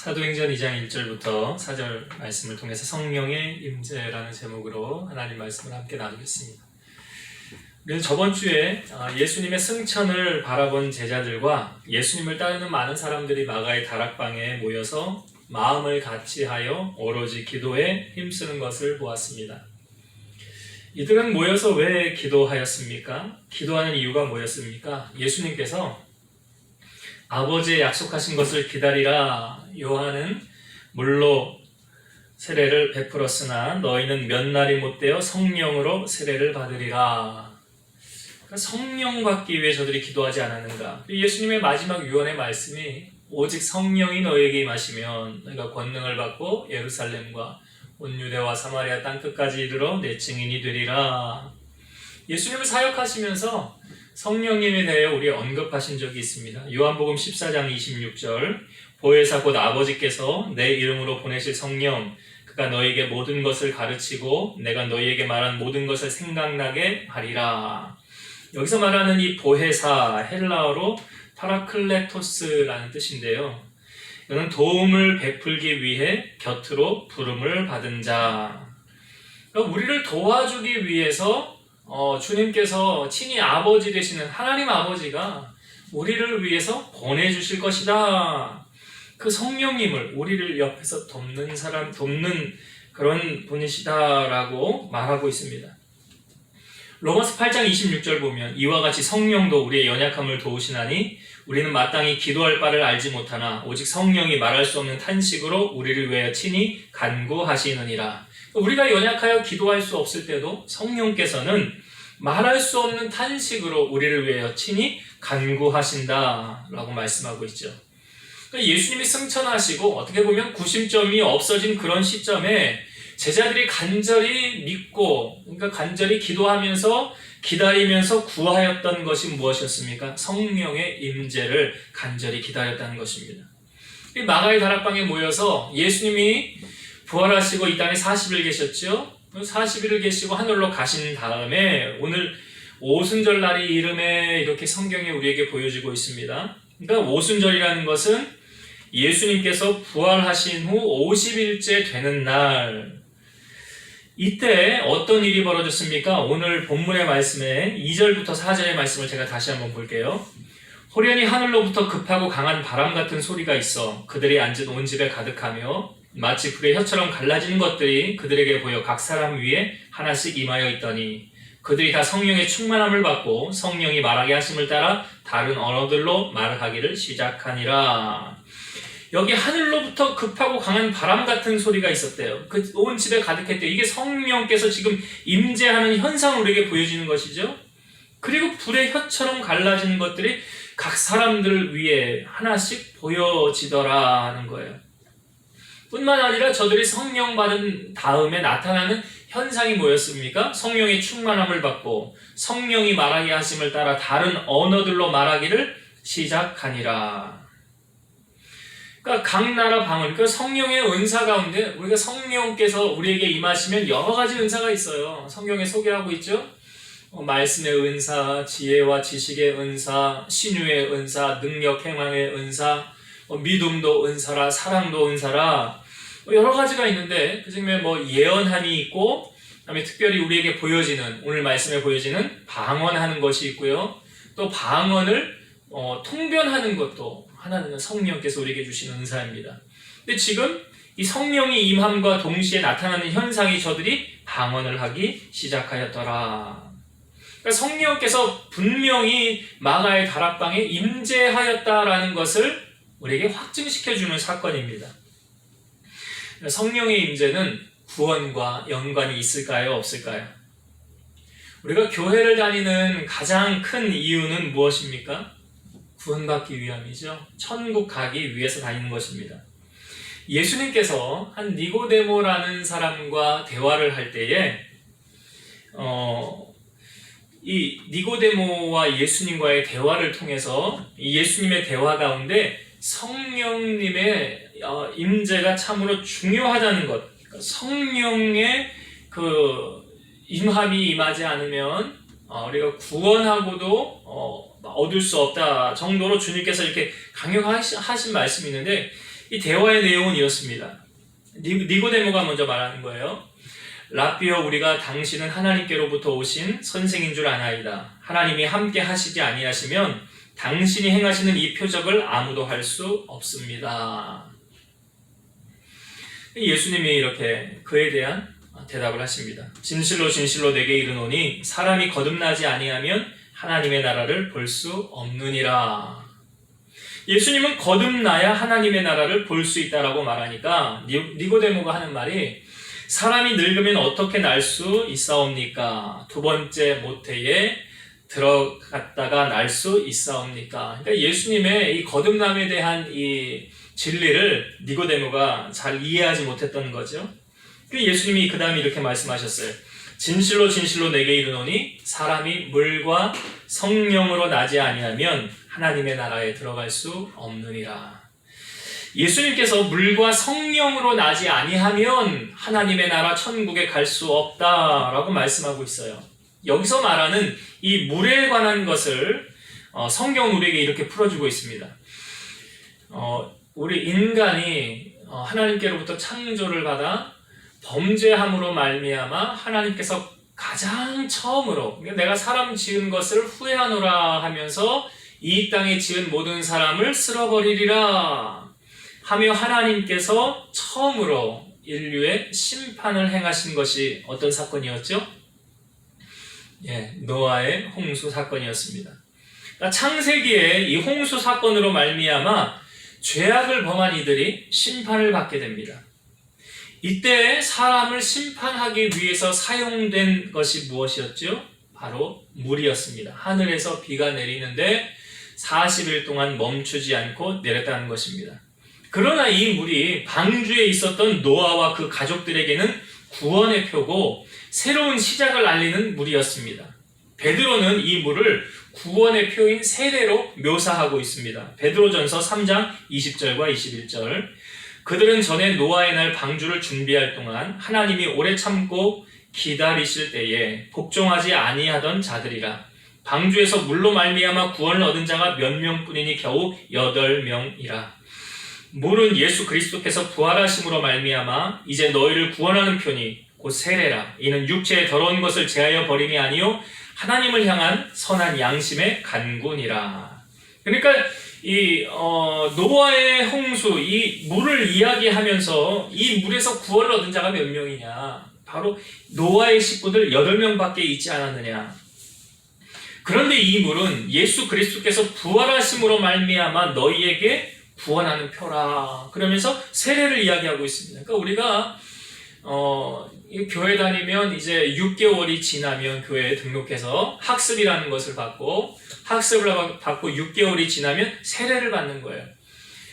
사도행전 2장 1절부터 4절 말씀을 통해서 성령의 임재라는 제목으로 하나님 말씀을 함께 나누겠습니다. 우리는 저번 주에 예수님의 승천을 바라본 제자들과 예수님을 따르는 많은 사람들이 마가의 다락방에 모여서 마음을 같이하여 오로지 기도에 힘쓰는 것을 보았습니다. 이들은 모여서 왜 기도하였습니까? 기도하는 이유가 뭐였습니까? 예수님께서 아버지의 약속하신 것을 기다리라. 요한은 물로 세례를 베풀었으나 너희는 몇 날이 못되어 성령으로 세례를 받으리라. 그러니까 성령 받기 위해 저들이 기도하지 않았는가? 예수님의 마지막 유언의 말씀이 오직 성령이 너희에게 임하시면 너희가 권능을 받고 예루살렘과 온 유대와 사마리아 땅끝까지 이르러 내 증인이 되리라. 예수님을 사역하시면서 성령님에 대해 우리 언급하신 적이 있습니다. 요한복음 14장 26절 보혜사 곧 아버지께서 내 이름으로 보내실 성령 그가 너희에게 모든 것을 가르치고 내가 너희에게 말한 모든 것을 생각나게 하리라. 여기서 말하는 이 보혜사 헬라어로 파라클레토스라는 뜻인데요. 이는 도움을 베풀기 위해 곁으로 부름을 받은 자. 그러니까 우리를 도와주기 위해서 주님께서 친히 아버지 되시는 하나님 아버지가 우리를 위해서 보내주실 것이다. 그 성령님을 우리를 옆에서 돕는 사람, 돕는 그런 분이시다라고 말하고 있습니다. 로마서 8장 26절 보면 이와 같이 성령도 우리의 연약함을 도우시나니 우리는 마땅히 기도할 바를 알지 못하나 오직 성령이 말할 수 없는 탄식으로 우리를 위하여 친히 간구하시느니라. 우리가 연약하여 기도할 수 없을 때도 성령께서는 말할 수 없는 탄식으로 우리를 위하여 친히 간구하신다라고 말씀하고 있죠. 예수님이 승천하시고 어떻게 보면 구심점이 없어진 그런 시점에 제자들이 간절히 믿고 그러니까 간절히 기도하면서 기다리면서 구하였던 것이 무엇이었습니까? 성령의 임재를 간절히 기다렸다는 것입니다. 마가의 다락방에 모여서 예수님이 부활하시고 이 땅에 40일 계셨죠. 40일을 계시고 하늘로 가신 다음에 오늘 오순절날이 이름에 이렇게 성경에 우리에게 보여지고 있습니다. 그러니까 오순절이라는 것은 예수님께서 부활하신 후 50일째 되는 날, 이때 어떤 일이 벌어졌습니까? 오늘 본문의 말씀에 2절부터 4절의 말씀을 제가 다시 한번 볼게요. 호련히 하늘로부터 급하고 강한 바람 같은 소리가 있어 그들이 앉은 온 집에 가득하며 마치 불의 혀처럼 갈라지는 것들이 그들에게 보여 각 사람 위에 하나씩 임하여 있더니 그들이 다 성령의 충만함을 받고 성령이 말하게 하심을 따라 다른 언어들로 말하기를 시작하니라. 여기 하늘로부터 급하고 강한 바람 같은 소리가 있었대요. 그 온 집에 가득했대요. 이게 성령께서 지금 임재하는 현상을 우리에게 보여주는 것이죠. 그리고 불의 혀처럼 갈라지는 것들이 각 사람들 위에 하나씩 보여지더라는 거예요. 뿐만 아니라 저들이 성령 받은 다음에 나타나는 현상이 뭐였습니까? 성령의 충만함을 받고 성령이 말하게 하심을 따라 다른 언어들로 말하기를 시작하니라. 그러니까 각 나라 방언, 그러니까 성령의 은사 가운데 우리가 성령께서 우리에게 임하시면 여러 가지 은사가 있어요. 성경에 소개하고 있죠. 말씀의 은사, 지혜와 지식의 은사, 신유의 은사, 능력 행함의 은사, 믿음도 은사라, 사랑도 은사라, 여러 가지가 있는데 그 중에 예언함이 있고, 그다음에 특별히 우리에게 보여지는 오늘 말씀에 보여지는 방언하는 것이 있고요. 또 방언을 통변하는 것도 하나는 성령께서 우리에게 주신 은사입니다. 근데 지금 이 성령이 임함과 동시에 나타나는 현상이 저들이 방언을 하기 시작하였더라. 그러니까 성령께서 분명히 마가의 다락방에 임재하였다라는 것을 우리에게 확증시켜주는 사건입니다. 성령의 임재는 구원과 연관이 있을까요? 없을까요? 우리가 교회를 다니는 가장 큰 이유는 무엇입니까? 구원받기 위함이죠. 천국 가기 위해서 다니는 것입니다. 예수님께서 한 니고데모라는 사람과 대화를 할 때에 이 니고데모와 예수님과의 대화를 통해서 예수님의 대화 가운데 성령님의 임재가 참으로 중요하다는 것, 성령의 그 임함이 임하지 않으면 우리가 구원하고도 얻을 수 없다 정도로 주님께서 이렇게 강력하신 말씀이 있는데, 이 대화의 내용은 이렇습니다. 니고데모가 먼저 말하는 거예요. 라삐여, 우리가 당신은 하나님께로부터 오신 선생인 줄 아나이다. 하나님이 함께 하시지 아니하시면 당신이 행하시는 이 표적을 아무도 할 수 없습니다. 예수님이 이렇게 그에 대한 대답을 하십니다. 진실로 진실로 내게 이르노니 사람이 거듭나지 아니하면 하나님의 나라를 볼 수 없느니라. 예수님은 거듭나야 하나님의 나라를 볼 수 있다라고 말하니까 니고데모가 하는 말이, 사람이 늙으면 어떻게 날 수 있사옵니까? 두 번째 모태에 들어갔다가 날 수 있사옵니까? 그러니까 예수님의 이 거듭남에 대한 이 진리를 니고데모가 잘 이해하지 못했던 거죠. 예수님이 그 다음에 이렇게 말씀하셨어요. 진실로 진실로 내게 이르노니 사람이 물과 성령으로 나지 아니하면 하나님의 나라에 들어갈 수 없느니라. 예수님께서 물과 성령으로 나지 아니하면 하나님의 나라 천국에 갈 수 없다라고 말씀하고 있어요. 여기서 말하는 이 물에 관한 것을 성경은 우리에게 이렇게 풀어주고 있습니다. 우리 인간이 하나님께로부터 창조를 받아 범죄함으로 말미암아 하나님께서 가장 처음으로, 내가 사람 지은 것을 후회하노라 하면서 이 땅에 지은 모든 사람을 쓸어버리리라 하며 하나님께서 처음으로 인류의 심판을 행하신 것이 어떤 사건이었죠? 노아의 홍수 사건이었습니다. 그러니까 창세기에 이 홍수 사건으로 말미암아 죄악을 범한 이들이 심판을 받게 됩니다. 이때 사람을 심판하기 위해서 사용된 것이 무엇이었죠? 바로 물이었습니다. 하늘에서 비가 내리는데 40일 동안 멈추지 않고 내렸다는 것입니다. 그러나 이 물이 방주에 있었던 노아와 그 가족들에게는 구원의 표고 새로운 시작을 알리는 물이었습니다. 베드로는 이 물을 구원의 표인 세례로 묘사하고 있습니다. 베드로전서 3장 20절과 21절. 그들은 전에 노아의 날 방주를 준비할 동안 하나님이 오래 참고 기다리실 때에 복종하지 아니하던 자들이라. 방주에서 물로 말미암아 구원을 얻은 자가 몇 명뿐이니 겨우 8명이라. 물은 예수 그리스도께서 부활하심으로 말미암아 이제 너희를 구원하는 표니 곧 세례라. 이는 육체의 더러운 것을 제하여 버림이 아니요 하나님을 향한 선한 양심의 간구니라. 그러니까 이 노아의 홍수, 이 물을 이야기하면서 이 물에서 구원을 얻은 자가 몇 명이냐? 바로 노아의 식구들 8명밖에 있지 않았느냐? 그런데 이 물은 예수 그리스도께서 부활하심으로 말미암아 너희에게 구원하는 표라. 그러면서 세례를 이야기하고 있습니다. 그러니까 우리가 교회 다니면 이제 6개월이 지나면 교회에 등록해서 학습이라는 것을 받고, 학습을 받고 6개월이 지나면 세례를 받는 거예요.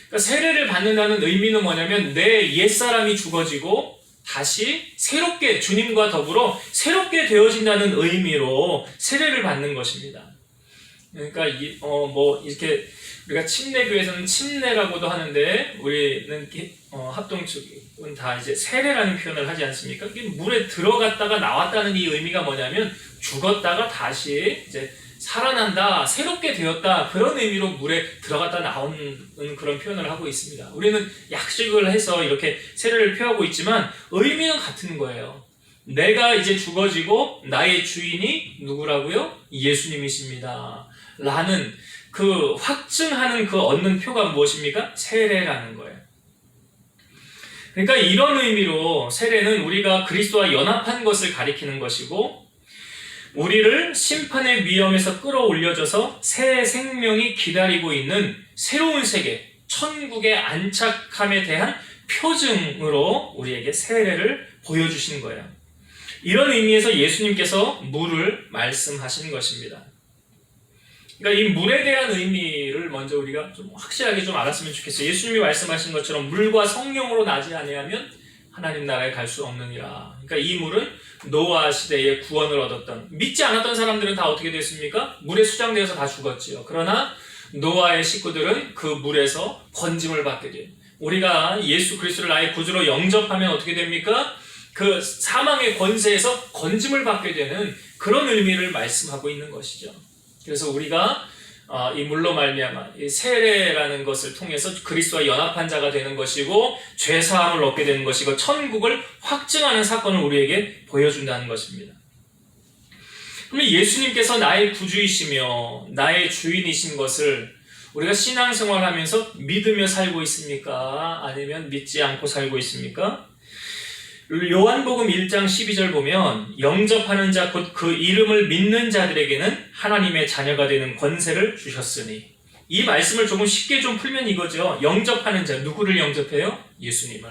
그러니까 세례를 받는다는 의미는 뭐냐면 내 옛사람이 죽어지고 다시 새롭게 주님과 더불어 새롭게 되어진다는 의미로 세례를 받는 것입니다. 그러니까 이렇게 우리가 침례교에서는 침례라고도 하는데 우리는 합동 측은 다 이제 세례라는 표현을 하지 않습니까? 물에 들어갔다가 나왔다는 이 의미가 뭐냐면 죽었다가 다시 이제 살아난다, 새롭게 되었다, 그런 의미로 물에 들어갔다 나오는 그런 표현을 하고 있습니다. 우리는 약식을 해서 이렇게 세례를 표하고 있지만 의미는 같은 거예요. 내가 이제 죽어지고 나의 주인이 누구라고요? 예수님이십니다. 라는 그 확증하는 그 얻는 표가 무엇입니까? 세례라는 거예요. 그러니까 이런 의미로 세례는 우리가 그리스도와 연합한 것을 가리키는 것이고, 우리를 심판의 위험에서 끌어올려져서 새 생명이 기다리고 있는 새로운 세계, 천국의 안착함에 대한 표징으로 우리에게 세례를 보여주시는 거예요. 이런 의미에서 예수님께서 물을 말씀하신 것입니다. 그러니까 이 물에 대한 의미를 먼저 우리가 좀 확실하게 좀 알았으면 좋겠어요. 예수님이 말씀하신 것처럼 물과 성령으로 나지 아니하면 하나님 나라에 갈 수 없느니라. 그러니까 이 물은 노아 시대에 구원을 얻었던, 믿지 않았던 사람들은 다 어떻게 됐습니까? 물에 수장되어서 다 죽었지요. 그러나 노아의 식구들은 그 물에서 건짐을 받게 돼요. 우리가 예수 그리스도를 나의 구주로 영접하면 어떻게 됩니까? 그 사망의 권세에서 건짐을 받게 되는 그런 의미를 말씀하고 있는 것이죠. 그래서 우리가 이 물로 말미암아 이 세례라는 것을 통해서 그리스도와 연합한 자가 되는 것이고 죄 사함을 얻게 되는 것이고 천국을 확증하는 사건을 우리에게 보여준다는 것입니다. 그러면 예수님께서 나의 구주이시며 나의 주인이신 것을 우리가 신앙생활하면서 믿으며 살고 있습니까? 아니면 믿지 않고 살고 있습니까? 요한복음 1장 12절 보면 영접하는 자 곧 그 이름을 믿는 자들에게는 하나님의 자녀가 되는 권세를 주셨으니, 이 말씀을 조금 쉽게 좀 풀면 이거죠. 영접하는 자, 누구를 영접해요? 예수님을.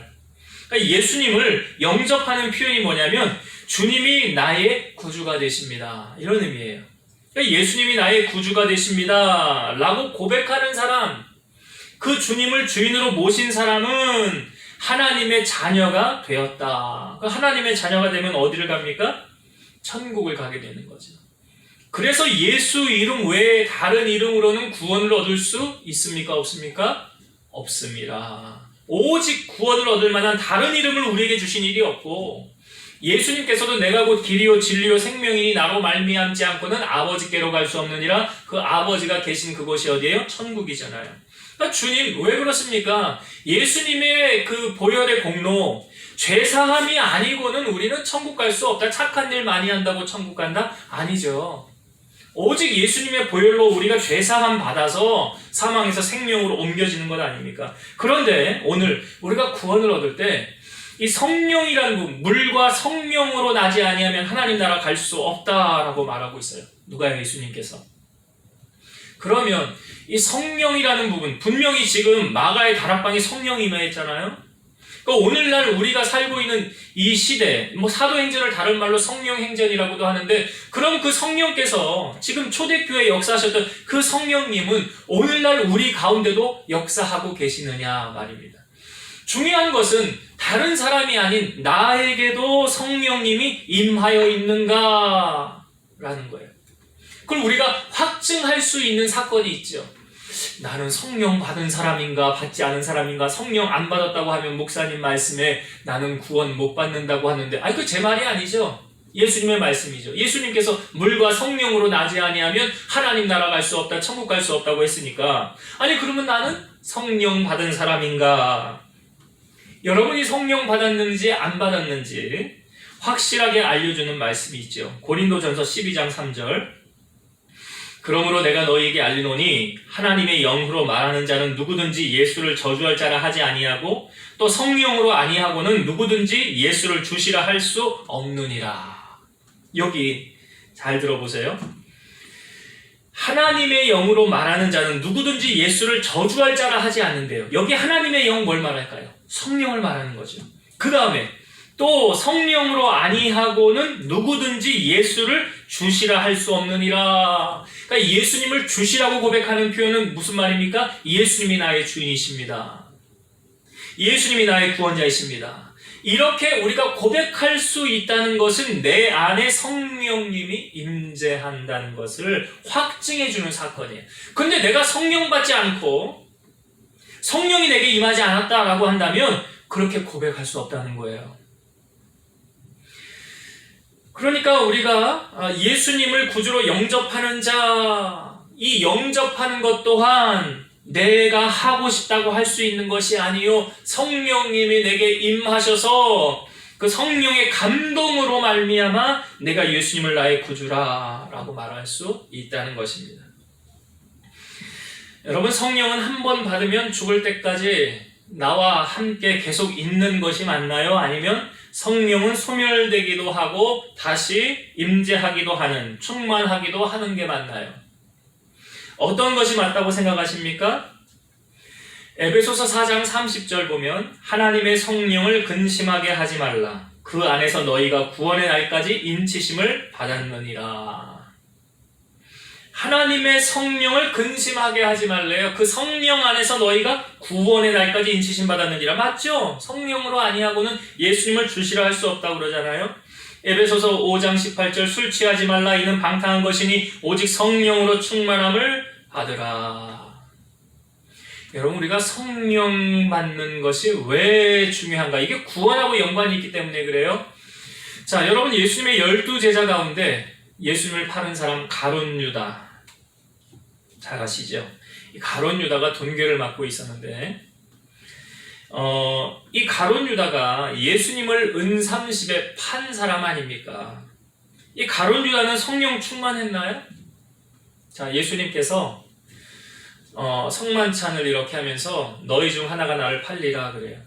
그러니까 예수님을 영접하는 표현이 뭐냐면 주님이 나의 구주가 되십니다, 이런 의미예요. 그러니까 예수님이 나의 구주가 되십니다 라고 고백하는 사람, 그 주님을 주인으로 모신 사람은 하나님의 자녀가 되었다. 하나님의 자녀가 되면 어디를 갑니까? 천국을 가게 되는 거죠. 그래서 예수 이름 외에 다른 이름으로는 구원을 얻을 수 있습니까? 없습니까? 없습니다. 오직 구원을 얻을 만한 다른 이름을 우리에게 주신 일이 없고, 예수님께서도 내가 곧 길이요 진리요 생명이니 나로 말미암지 않고는 아버지께로 갈 수 없느니라, 그 아버지가 계신 그곳이 어디예요? 천국이잖아요. 그러니까 주님 왜 그렇습니까? 예수님의 그 보혈의 공로, 죄사함이 아니고는 우리는 천국 갈 수 없다. 착한 일 많이 한다고 천국 간다? 아니죠. 오직 예수님의 보혈로 우리가 죄사함 받아서 사망에서 생명으로 옮겨지는 것 아닙니까? 그런데 오늘 우리가 구원을 얻을 때 이 성령이라는 부분, 물과 성령으로 나지 아니하면 하나님 나라 갈 수 없다라고 말하고 있어요. 누가요? 예수님께서. 그러면 이 성령이라는 부분, 분명히 지금 마가의 다락방에 성령이 임하였잖아요. 그러니까 오늘날 우리가 살고 있는 이 시대, 사도행전을 다른 말로 성령행전이라고도 하는데, 그럼 그 성령께서 지금 초대교회에 역사하셨던 그 성령님은 오늘날 우리 가운데도 역사하고 계시느냐 말입니다. 중요한 것은 다른 사람이 아닌 나에게도 성령님이 임하여 있는가 라는 거예요. 그걸 우리가 확증할 수 있는 사건이 있죠. 나는 성령 받은 사람인가 받지 않은 사람인가, 성령 안 받았다고 하면 목사님 말씀에 나는 구원 못 받는다고 하는데, 아니 그 제 말이 아니죠. 예수님의 말씀이죠. 예수님께서 물과 성령으로 나지 아니하면 하나님 나라 갈 수 없다, 천국 갈 수 없다고 했으니까, 아니 그러면 나는 성령 받은 사람인가? 여러분이 성령 받았는지 안 받았는지 확실하게 알려주는 말씀이 있죠. 고린도전서 12장 3절. 그러므로 내가 너희에게 알리노니 하나님의 영으로 말하는 자는 누구든지 예수를 저주할 자라 하지 아니하고 또 성령으로 아니하고는 누구든지 예수를 주시라 할 수 없느니라. 여기 잘 들어보세요. 하나님의 영으로 말하는 자는 누구든지 예수를 저주할 자라 하지 않는데요. 여기 하나님의 영 뭘 말할까요? 성령을 말하는 거죠. 그 다음에 또 성령으로 아니하고는 누구든지 예수를 주시라 할 수 없느니라. 그러니까 예수님을 주시라고 고백하는 표현은 무슨 말입니까? 예수님이 나의 주인이십니다. 예수님이 나의 구원자이십니다. 이렇게 우리가 고백할 수 있다는 것은 내 안에 성령님이 임재한다는 것을 확증해 주는 사건이에요. 근데 내가 성령 받지 않고 성령이 내게 임하지 않았다라고 한다면 그렇게 고백할 수 없다는 거예요. 그러니까 우리가 예수님을 구주로 영접하는 자, 이 영접하는 것 또한 내가 하고 싶다고 할 수 있는 것이 아니요, 성령님이 내게 임하셔서 그 성령의 감동으로 말미암아 내가 예수님을 나의 구주라 라고 말할 수 있다는 것입니다. 여러분, 성령은 한 번 받으면 죽을 때까지 나와 함께 계속 있는 것이 맞나요? 아니면 성령은 소멸되기도 하고 다시 임재하기도 하는, 충만하기도 하는 게 맞나요? 어떤 것이 맞다고 생각하십니까? 에베소서 4장 30절 보면 하나님의 성령을 근심하게 하지 말라. 그 안에서 너희가 구원의 날까지 인치심을 받았느니라. 하나님의 성령을 근심하게 하지 말래요. 그 성령 안에서 너희가 구원의 날까지 인치심 받았느니라. 맞죠? 성령으로 아니하고는 예수님을 주시라 할 수 없다고 그러잖아요. 에베소서 5장 18절 술 취하지 말라. 이는 방탕한 것이니 오직 성령으로 충만함을 받으라. 여러분, 우리가 성령 받는 것이 왜 중요한가? 이게 구원하고 연관이 있기 때문에 그래요. 자, 여러분, 예수님의 12 제자 가운데 예수님을 파는 사람 가룟 유다. 잘 아시죠? 이 가룟 유다가 돈괴를 맡고 있었는데 이 가룟 유다가 예수님을 은30에 판 사람 아닙니까? 이 가룟 유다는 성령 충만했나요? 자, 예수님께서 성만찬을 이렇게 하면서 너희 중 하나가 나를 팔리라 그래요.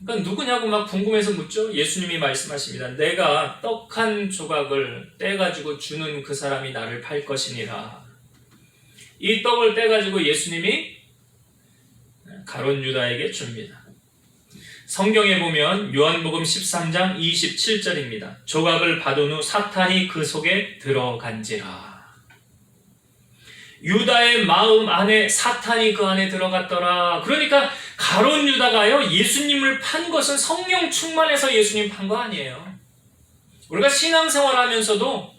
그러니까 누구냐고 막 궁금해서 묻죠. 예수님이 말씀하십니다. 내가 떡 한 조각을 떼가지고 주는 그 사람이 나를 팔 것이니라. 이 떡을 떼가지고 예수님이 가룟 유다에게 줍니다. 성경에 보면 요한복음 13장 27절입니다. 조각을 받은 후 사탄이 그 속에 들어간지라. 유다의 마음 안에 사탄이 그 안에 들어갔더라. 그러니까 가룟 유다가요, 예수님을 판 것은 성령 충만해서 예수님 판 거 아니에요. 우리가 신앙생활 하면서도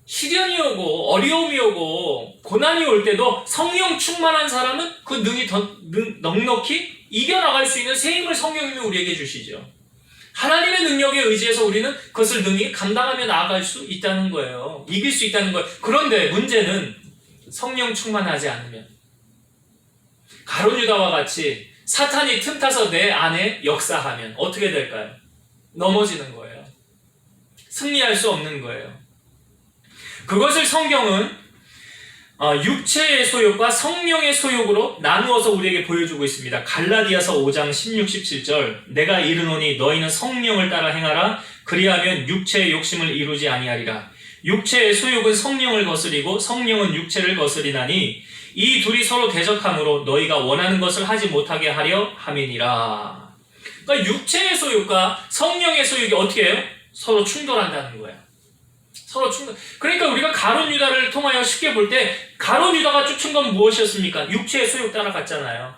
시련이 오고 어려움이 오고 고난이 올 때도 성령 충만한 사람은 그 능이 더 넉넉히 이겨나갈 수 있는 새 힘을 성령님이 우리에게 주시죠. 하나님의 능력에 의지해서 우리는 그것을 능히 감당하며 나아갈 수 있다는 거예요. 이길 수 있다는 거예요. 그런데 문제는 성령 충만하지 않으면 가룟 유다와 같이 사탄이 틈타서 내 안에 역사하면 어떻게 될까요? 넘어지는 거예요. 승리할 수 없는 거예요. 그것을 성경은 육체의 소욕과 성령의 소욕으로 나누어서 우리에게 보여주고 있습니다. 갈라디아서 5장 16, 17절 내가 이르노니 너희는 성령을 따라 행하라. 그리하면 육체의 욕심을 이루지 아니하리라. 육체의 소욕은 성령을 거스리고 성령은 육체를 거스리나니 이 둘이 서로 대적함으로 너희가 원하는 것을 하지 못하게 하려 함이니라. 그러니까 육체의 소욕과 성령의 소욕이 어떻게 해요? 서로 충돌한다는 거예요. 서로 충돌. 그러니까 우리가 가룟 유다를 통하여 쉽게 볼 때 가룟 유다가 쫓은 건 무엇이었습니까? 육체의 소욕 따라갔잖아요.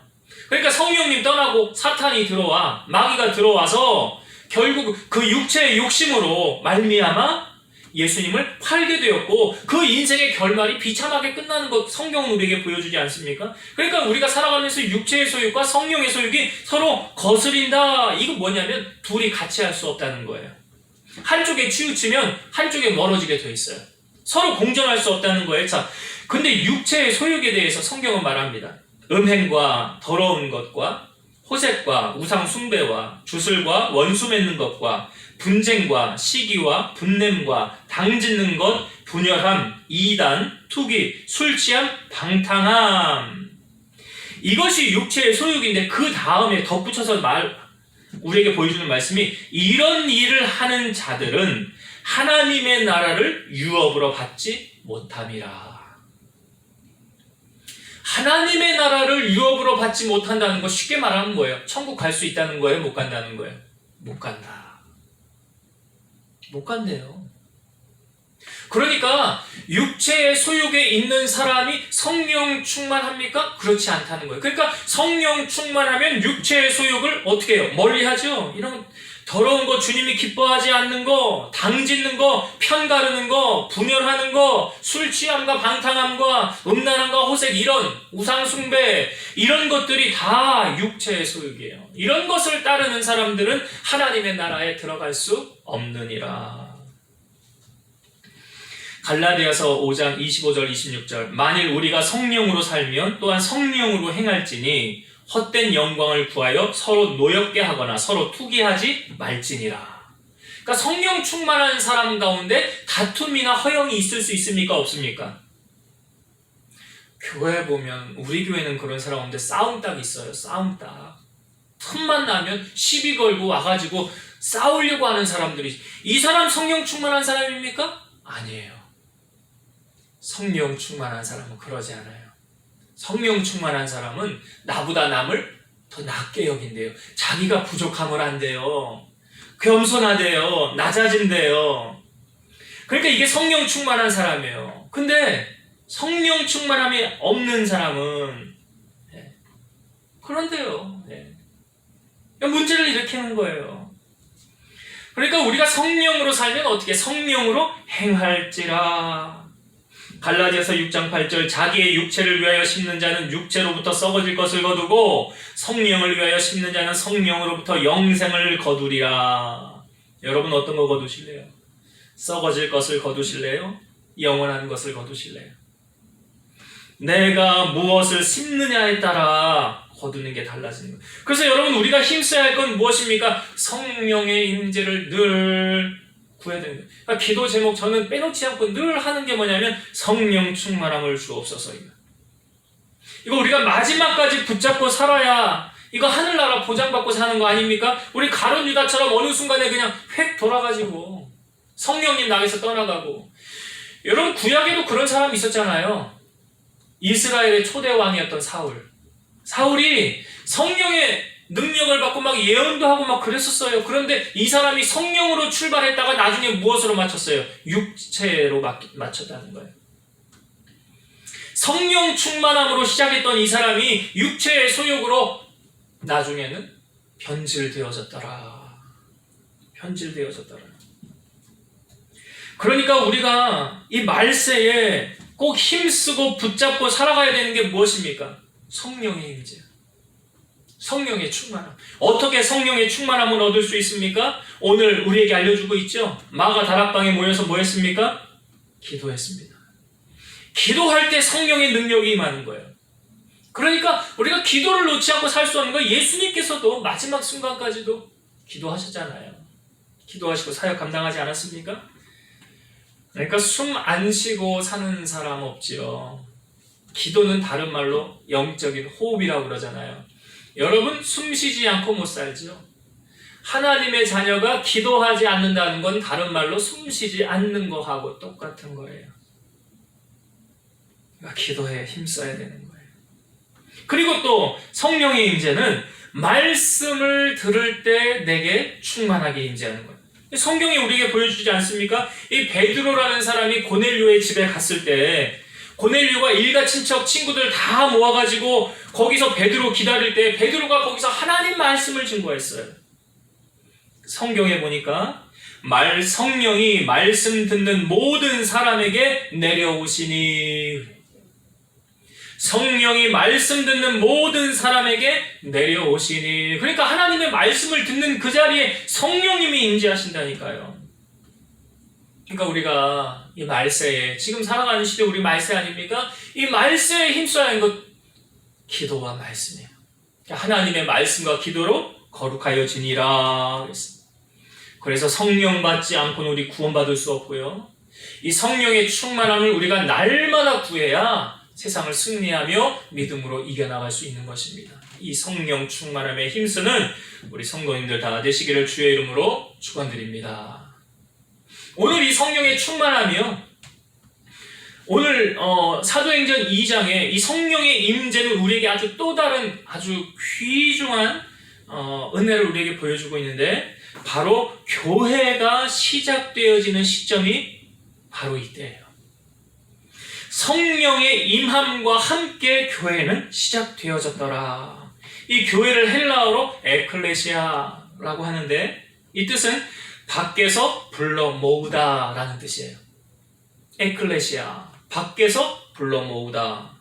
그러니까 성령님 떠나고 사탄이 들어와 마귀가 들어와서 결국 그 육체의 욕심으로 말미암아 예수님을 팔게 되었고 그 인생의 결말이 비참하게 끝나는 것 성경은 우리에게 보여주지 않습니까? 그러니까 우리가 살아가면서 육체의 소욕과 성령의 소욕이 서로 거스린다. 이거 뭐냐면 둘이 같이 할 수 없다는 거예요. 한쪽에 치우치면 한쪽에 멀어지게 돼 있어요. 서로 공존할 수 없다는 거예요. 자, 근데 육체의 소욕에 대해서 성경은 말합니다. 음행과 더러운 것과 호색과 우상 숭배와 주술과 원수 맺는 것과 분쟁과 시기와 분냄과 당짓는 것, 분열함, 이단, 투기, 술 취함, 방탕함. 이것이 육체의 소욕인데 그 다음에 덧붙여서 우리에게 보여주는 말씀이 이런 일을 하는 자들은 하나님의 나라를 유업으로 받지 못함이라. 하나님의 나라를 유업으로 받지 못한다는 거 쉽게 말하는 거예요. 천국 갈 수 있다는 거예요? 못 간다는 거예요? 못 간다. 못 간대요. 그러니까 육체의 소욕에 있는 사람이 성령 충만합니까? 그렇지 않다는 거예요. 그러니까 성령 충만하면 육체의 소욕을 어떻게 해요? 멀리하죠. 이런 더러운 거, 주님이 기뻐하지 않는 거, 당짓는 거, 편가르는 거, 분열하는 거, 술 취함과 방탕함과 음란함과 호색, 이런 우상 숭배, 이런 것들이 다 육체의 소욕이에요. 이런 것을 따르는 사람들은 하나님의 나라에 들어갈 수 없느니라. 갈라디아서 5장 25절 26절 만일 우리가 성령으로 살면 또한 성령으로 행할지니 헛된 영광을 구하여 서로 노엽게 하거나 서로 투기하지 말지니라. 그러니까 성령 충만한 사람 가운데 다툼이나 허영이 있을 수 있습니까? 없습니까? 교회 보면 우리 교회는 그런 사람 없는데 싸움닭 있어요. 싸움닭. 틈만 나면 시비 걸고 와가지고 싸우려고 하는 사람들이, 이 사람 성령 충만한 사람입니까? 아니에요. 성령 충만한 사람은 그러지 않아요. 성령 충만한 사람은 나보다 남을 더 낮게 여긴대요. 자기가 부족함을 한대요. 겸손하대요. 낮아진대요. 그러니까 이게 성령 충만한 사람이에요. 근데 성령 충만함이 없는 사람은 그런데요. 문제를 일으키는 거예요. 그러니까 우리가 성령으로 살면 어떻게? 성령으로 행할지라. 갈라디아서 6장 8절 자기의 육체를 위하여 심는 자는 육체로부터 썩어질 것을 거두고 성령을 위하여 심는 자는 성령으로부터 영생을 거두리라. 여러분 어떤 거 거두실래요? 썩어질 것을 거두실래요? 영원한 것을 거두실래요? 내가 무엇을 심느냐에 따라 거두는 게 달라지는 거예요. 그래서 여러분, 우리가 힘써야 할 건 무엇입니까? 성령의 임재를 늘 구해야 되는 거예요. 그러니까 기도 제목 저는 빼놓지 않고 늘 하는 게 뭐냐면 성령 충만함을 주옵소서입니다. 이거 우리가 마지막까지 붙잡고 살아야 이거 하늘나라 보장받고 사는 거 아닙니까? 우리 가룟 유다처럼 어느 순간에 그냥 획 돌아가지고 성령님 나에서 떠나가고. 여러분, 구약에도 그런 사람이 있었잖아요. 이스라엘의 초대 왕이었던 사울이 성령의 능력을 받고 막 예언도 하고 막 그랬었어요. 그런데 이 사람이 성령으로 출발했다가 나중에 무엇으로 맞췄어요? 육체로 맞췄다는 거예요. 성령 충만함으로 시작했던 이 사람이 육체의 소욕으로 나중에는 변질되어졌더라. 그러니까 우리가 이 말세에 꼭 힘쓰고 붙잡고 살아가야 되는 게 무엇입니까? 성령의 임재, 성령의 충만함. 어떻게 성령의 충만함을 얻을 수 있습니까? 오늘 우리에게 알려주고 있죠. 마가 다락방에 모여서 뭐 했습니까? 기도했습니다. 기도할 때 성령의 능력이 임하는 거예요. 그러니까 우리가 기도를 놓지 않고 살 수 없는 거예요. 예수님께서도 마지막 순간까지도 기도하셨잖아요. 기도하시고 사역 감당하지 않았습니까? 그러니까 숨 안 쉬고 사는 사람 없지요. 기도는 다른 말로 영적인 호흡이라고 그러잖아요. 여러분, 숨 쉬지 않고 못 살지요. 하나님의 자녀가 기도하지 않는다는 건 다른 말로 숨 쉬지 않는 거하고 똑같은 거예요. 그러니까 기도에 힘써야 되는 거예요. 그리고 또 성령의 임재는 말씀을 들을 때 내게 충만하게 임재하는 거예요. 성경이 우리에게 보여주지 않습니까? 이 베드로라는 사람이 고넬료의 집에 갔을 때 고넬료가 일가 친척 친구들 다 모아가지고 거기서 베드로 기다릴 때 베드로가 거기서 하나님 말씀을 증거했어요. 성경에 보니까 성령이 말씀 듣는 모든 사람에게 내려오시니, 성령이 말씀 듣는 모든 사람에게 내려오시니. 그러니까 하나님의 말씀을 듣는 그 자리에 성령님이 임재하신다니까요. 그러니까 우리가 이 말세에, 지금 살아가는 시대 우리 말세 아닙니까? 이 말세에 힘써야 하는 것, 기도와 말씀이에요. 하나님의 말씀과 기도로 거룩하여지니라 그랬습니다. 그래서 성령 받지 않고는 우리 구원받을 수 없고요. 이 성령의 충만함을 우리가 날마다 구해야 세상을 승리하며 믿음으로 이겨나갈 수 있는 것입니다. 이 성령 충만함에 힘쓰는 우리 성도님들 다 되시기를 주의 이름으로 축원드립니다. 오늘 이 성령의 충만함이요, 오늘 사도행전 2장에 이 성령의 임재는 우리에게 아주 또 다른 아주 귀중한 은혜를 우리에게 보여주고 있는데, 바로 교회가 시작되어지는 시점이 바로 이때예요. 성령의 임함과 함께 교회는 시작되어졌더라. 이 교회를 헬라어로 에클레시아라고 하는데, 이 뜻은 밖에서 불러 모으다 라는 뜻이에요. 에클레시아, 밖에서 불러 모으다.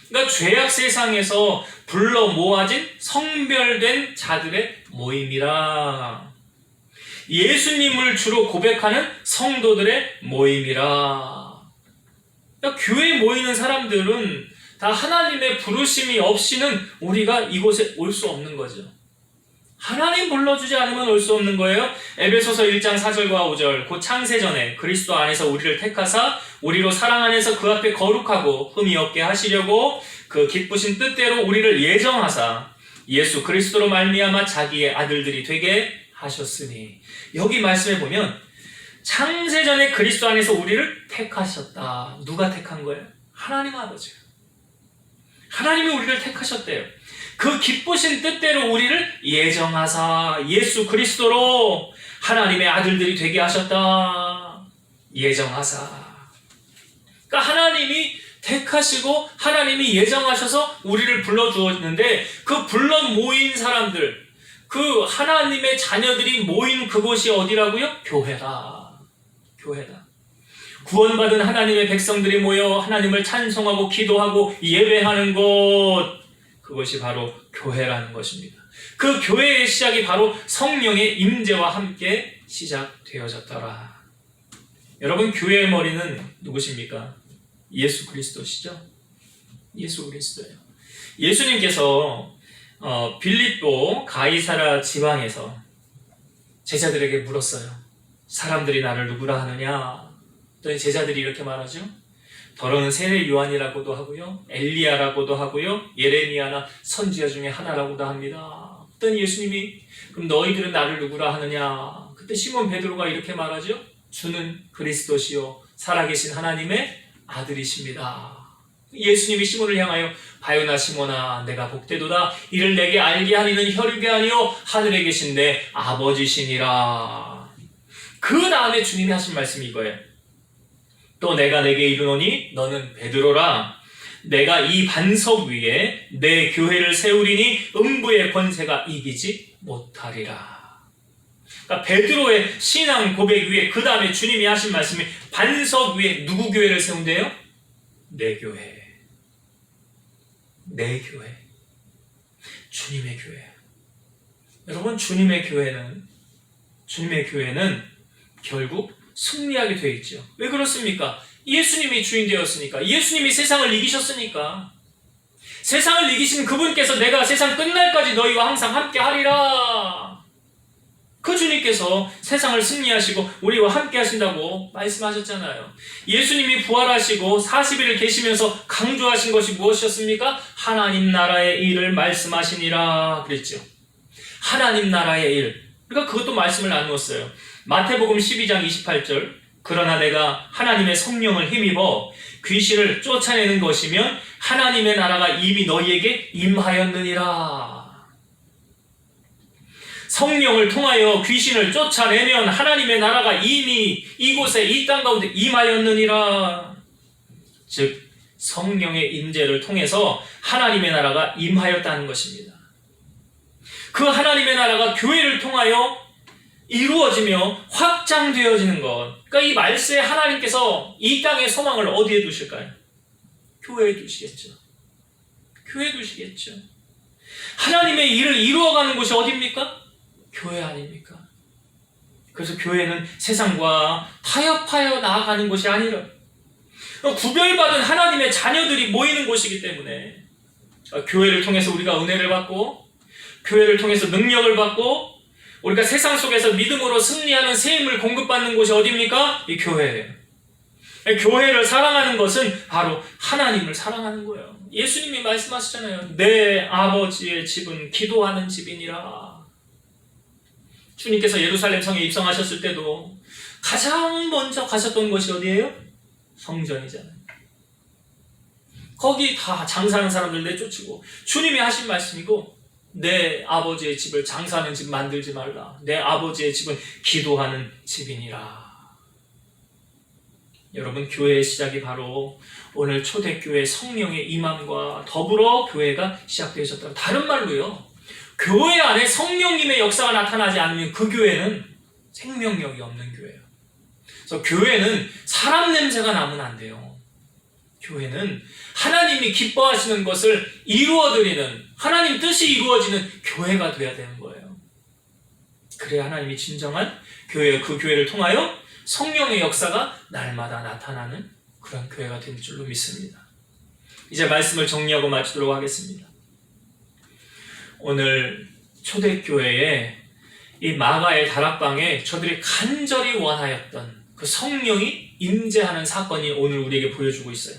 그러니까 죄악 세상에서 불러 모아진 성별된 자들의 모임이라. 예수님을 주로 고백하는 성도들의 모임이라. 그러니까 교회에 모이는 사람들은 다 하나님의 부르심이 없이는 우리가 이곳에 올 수 없는 거죠. 하나님 불러주지 않으면 올 수 없는 거예요. 에베소서 1장 4절과 5절, 곧 창세전에 그리스도 안에서 우리를 택하사 우리로 사랑 안에서 그 앞에 거룩하고 흠이 없게 하시려고 그 기쁘신 뜻대로 우리를 예정하사 예수 그리스도로 말미암아 자기의 아들들이 되게 하셨으니. 여기 말씀해 보면 창세전에 그리스도 안에서 우리를 택하셨다. 누가 택한 거예요? 하나님 아버지가. 하나님이 우리를 택하셨대요. 그 기쁘신 뜻대로 우리를 예정하사 예수 그리스도로 하나님의 아들들이 되게 하셨다. 예정하사. 그러니까 하나님이 택하시고 하나님이 예정하셔서 우리를 불러주었는데, 그 불러 모인 사람들, 그 하나님의 자녀들이 모인 그곳이 어디라고요? 교회다. 교회다. 구원받은 하나님의 백성들이 모여 하나님을 찬송하고 기도하고 예배하는 곳, 그것이 바로 교회라는 것입니다. 그 교회의 시작이 바로 성령의 임재와 함께 시작되어졌더라. 여러분, 교회의 머리는 누구십니까? 예수 그리스도시죠? 예수 그리스도예요. 예수님께서 빌립보 가이사라 지방에서 제자들에게 물었어요. 사람들이 나를 누구라 하느냐? 또 제자들이 이렇게 말하죠. 더러는 세례 요한이라고도 하고요, 엘리야라고도 하고요, 예레미야나 선지자 중에 하나라고도 합니다. 그랬더니 예수님이 그럼 너희들은 나를 누구라 하느냐? 그때 시몬 베드로가 이렇게 말하죠. 주는 그리스도시요 살아계신 하나님의 아들이십니다. 예수님이 시몬을 향하여 바요나 시몬아 내가 복되도다. 이를 내게 알게 하니는 혈육이 아니요 하늘에 계신 내 아버지시니라. 그 다음에 주님이 하신 말씀이 이거예요. 또 내가 내게 이르노니 너는 베드로라. 내가 이 반석 위에 내 교회를 세우리니 음부의 권세가 이기지 못하리라. 그러니까 베드로의 신앙 고백 위에 그 다음에 주님이 하신 말씀이 반석 위에 누구 교회를 세운대요? 내 교회. 내 교회. 주님의 교회. 여러분, 주님의 교회는 결국 승리하게 되어 있죠. 왜 그렇습니까? 예수님이 주인 되었으니까. 예수님이 세상을 이기셨으니까. 세상을 이기신 그분께서 내가 세상 끝날까지 너희와 항상 함께 하리라. 그 주님께서 세상을 승리하시고 우리와 함께 하신다고 말씀하셨잖아요. 예수님이 부활하시고 40일을 계시면서 강조하신 것이 무엇이었습니까? 하나님 나라의 일을 말씀하시니라 그랬죠. 하나님 나라의 일. 그러니까 그것도 말씀을 나누었어요. 마태복음 12장 28절 그러나 내가 하나님의 성령을 힘입어 귀신을 쫓아내는 것이면 하나님의 나라가 이미 너희에게 임하였느니라. 성령을 통하여 귀신을 쫓아내면 하나님의 나라가 이미 이곳에 이 땅 가운데 임하였느니라. 즉 성령의 임재를 통해서 하나님의 나라가 임하였다는 것입니다. 그 하나님의 나라가 교회를 통하여 이루어지며 확장되어지는 것. 그러니까 이 말세에 하나님께서 이 땅의 소망을 어디에 두실까요? 교회에 두시겠죠. 교회에 두시겠죠. 하나님의 일을 이루어가는 곳이 어디입니까? 교회 아닙니까? 그래서 교회는 세상과 타협하여 나아가는 곳이 아니라 구별받은 하나님의 자녀들이 모이는 곳이기 때문에 교회를 통해서 우리가 은혜를 받고 교회를 통해서 능력을 받고 우리가 세상 속에서 믿음으로 승리하는 새 힘을 공급받는 곳이 어디입니까? 이 교회예요. 교회를 사랑하는 것은 바로 하나님을 사랑하는 거예요. 예수님이 말씀하시잖아요. 내 아버지의 집은 기도하는 집이니라. 주님께서 예루살렘 성에 입성하셨을 때도 가장 먼저 가셨던 곳이 어디예요? 성전이잖아요. 거기 다 장사하는 사람들 내쫓고 주님이 하신 말씀이고 내 아버지의 집을 장사하는 집 만들지 말라. 내 아버지의 집은 기도하는 집이니라. 여러분, 교회의 시작이 바로 오늘 초대교회 성령의 임함과 더불어 교회가 시작되셨다. 다른 말로요, 교회 안에 성령님의 역사가 나타나지 않으면 그 교회는 생명력이 없는 교회예요. 그래서 교회는 사람 냄새가 나면 안 돼요. 교회는 하나님이 기뻐하시는 것을 이루어드리는, 하나님 뜻이 이루어지는 교회가 되어야 되는 거예요. 그래야 하나님이 진정한 교회, 그 교회를 통하여 성령의 역사가 날마다 나타나는 그런 교회가 될 줄로 믿습니다. 이제 말씀을 정리하고 마치도록 하겠습니다. 오늘 초대교회에 이 마가의 다락방에 저들이 간절히 원하였던 그 성령이 임재하는 사건이 오늘 우리에게 보여주고 있어요.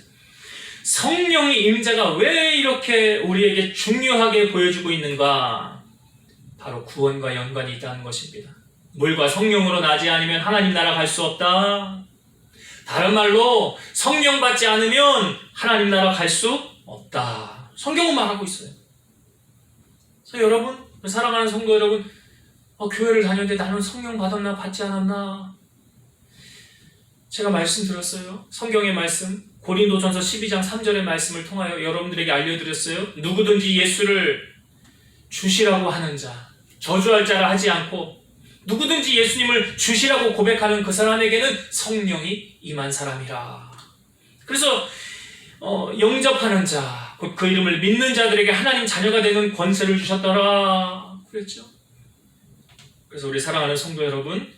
성령의 임재가 왜 이렇게 우리에게 중요하게 보여주고 있는가? 바로 구원과 연관이 있다는 것입니다. 물과 성령으로 나지 않으면 하나님 나라 갈 수 없다. 다른 말로 성령 받지 않으면 하나님 나라 갈 수 없다. 성경은 말하고 있어요. 그래서 여러분, 사랑하는 성도 여러분, 교회를 다녔는데 나는 성령 받았나 받지 않았나? 제가 말씀드렸어요. 성경의 말씀 고린도전서 12장 3절의 말씀을 통하여 여러분들에게 알려드렸어요. 누구든지 예수를 주시라고 하는 자, 저주할 자라 하지 않고 누구든지 예수님을 주시라고 고백하는 그 사람에게는 성령이 임한 사람이라. 그래서 영접하는 자, 곧 그 이름을 믿는 자들에게 하나님 자녀가 되는 권세를 주셨더라 그랬죠. 그래서 우리 사랑하는 성도 여러분,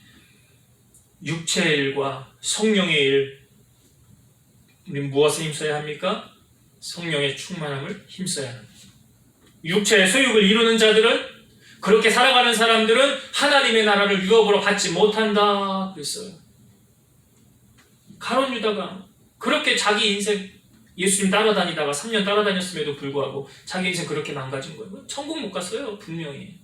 육체의 일과 성령의 일, 우리 무엇에 힘써야 합니까? 성령의 충만함을 힘써야 합니다. 육체의 소욕을 이루는 자들은, 그렇게 살아가는 사람들은 하나님의 나라를 유업으로 받지 못한다 그랬어요. 가룟 유다가 그렇게 자기 인생 예수님 따라다니다가 3년 따라다녔음에도 불구하고 자기 인생 그렇게 망가진 거예요. 천국 못 갔어요, 분명히.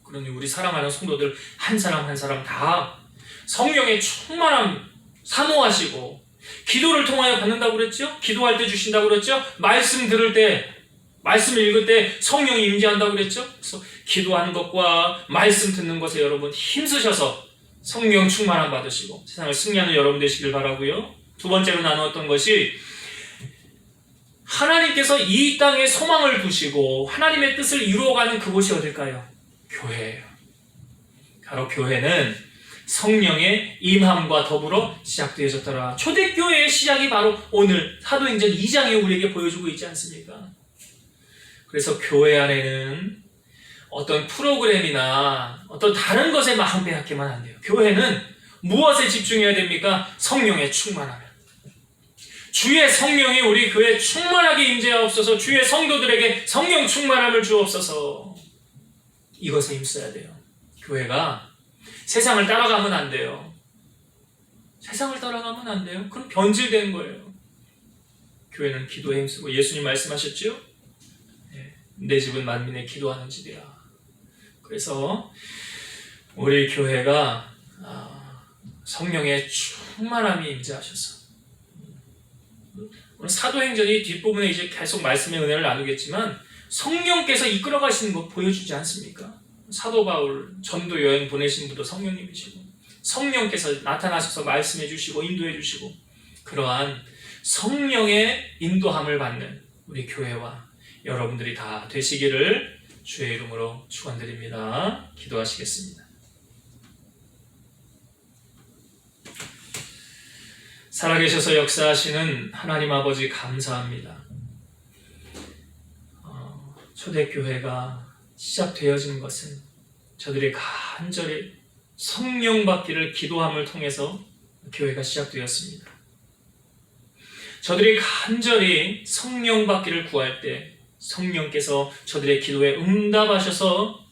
그러니 우리 사랑하는 성도들 한 사람 한 사람 다 성령의 충만함 사모하시고, 기도를 통하여 받는다고 그랬죠? 기도할 때 주신다고 그랬죠? 말씀 들을 때, 말씀을 읽을 때 성령이 임재한다고 그랬죠? 그래서 기도하는 것과 말씀 듣는 것에 여러분 힘쓰셔서 성령 충만함 받으시고 세상을 승리하는 여러분 되시길 바라고요. 두 번째로 나누었던 것이, 하나님께서 이 땅에 소망을 두시고 하나님의 뜻을 이루어가는 그곳이 어딜까요? 교회예요. 바로 교회는 성령의 임함과 더불어 시작되어졌더라. 초대교회의 시작이 바로 오늘 사도행전 2장에 우리에게 보여주고 있지 않습니까? 그래서 교회 안에는 어떤 프로그램이나 어떤 다른 것에 마음 빼앗기면 안 돼요. 교회는 무엇에 집중해야 됩니까? 성령의 충만함. 주의 성령이 우리 교회에 충만하게 임재하옵소서. 주의 성도들에게 성령 충만함을 주옵소서. 이것에 힘써야 돼요. 교회가 세상을 따라가면 안 돼요. 세상을 따라가면 안 돼요. 그럼 변질되는 거예요. 교회는 기도에 힘쓰고, 예수님 말씀하셨죠? 내 집은 만민의 기도하는 집이라. 그래서 우리 교회가 성령의 충만함이 임재하셔서, 오늘 사도행전이 뒷부분에 이제 계속 말씀의 은혜를 나누겠지만 성령께서 이끌어 가시는 것 보여주지 않습니까? 사도 바울 전도 여행 보내신 분도 성령님이시고, 성령께서 나타나셔서 말씀해 주시고 인도해 주시고, 그러한 성령의 인도함을 받는 우리 교회와 여러분들이 다 되시기를 주의 이름으로 축원드립니다. 기도하시겠습니다. 살아계셔서 역사하시는 하나님 아버지 감사합니다. 초대교회가 시작되어진 것은 저들이 간절히 성령 받기를 기도함을 통해서 교회가 시작되었습니다. 저들이 간절히 성령 받기를 구할 때 성령께서 저들의 기도에 응답하셔서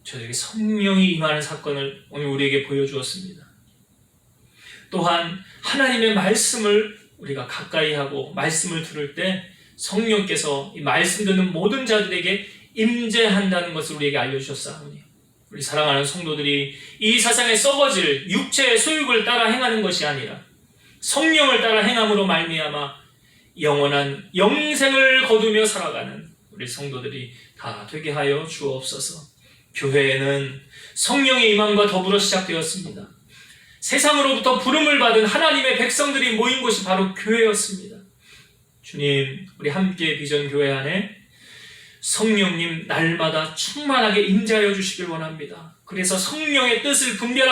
저들에게 성령이 임하는 사건을 오늘 우리에게 보여주었습니다. 또한 하나님의 말씀을 우리가 가까이 하고 말씀을 들을 때 성령께서 이 말씀 듣는 모든 자들에게 임재한다는 것을 우리에게 알려주셨사오니, 우리 사랑하는 성도들이 이 세상에 썩어질 육체의 소욕을 따라 행하는 것이 아니라 성령을 따라 행함으로 말미암아 영원한 영생을 거두며 살아가는 우리 성도들이 다 되게 하여 주옵소서. 교회에는 성령의 임함과 더불어 시작되었습니다. 세상으로부터 부름을 받은 하나님의 백성들이 모인 곳이 바로 교회였습니다. 주님, 우리 함께 비전교회 안에 성령님 날마다 충만하게 임재하여 주시길 원합니다. 그래서 성령의 뜻을 분별하게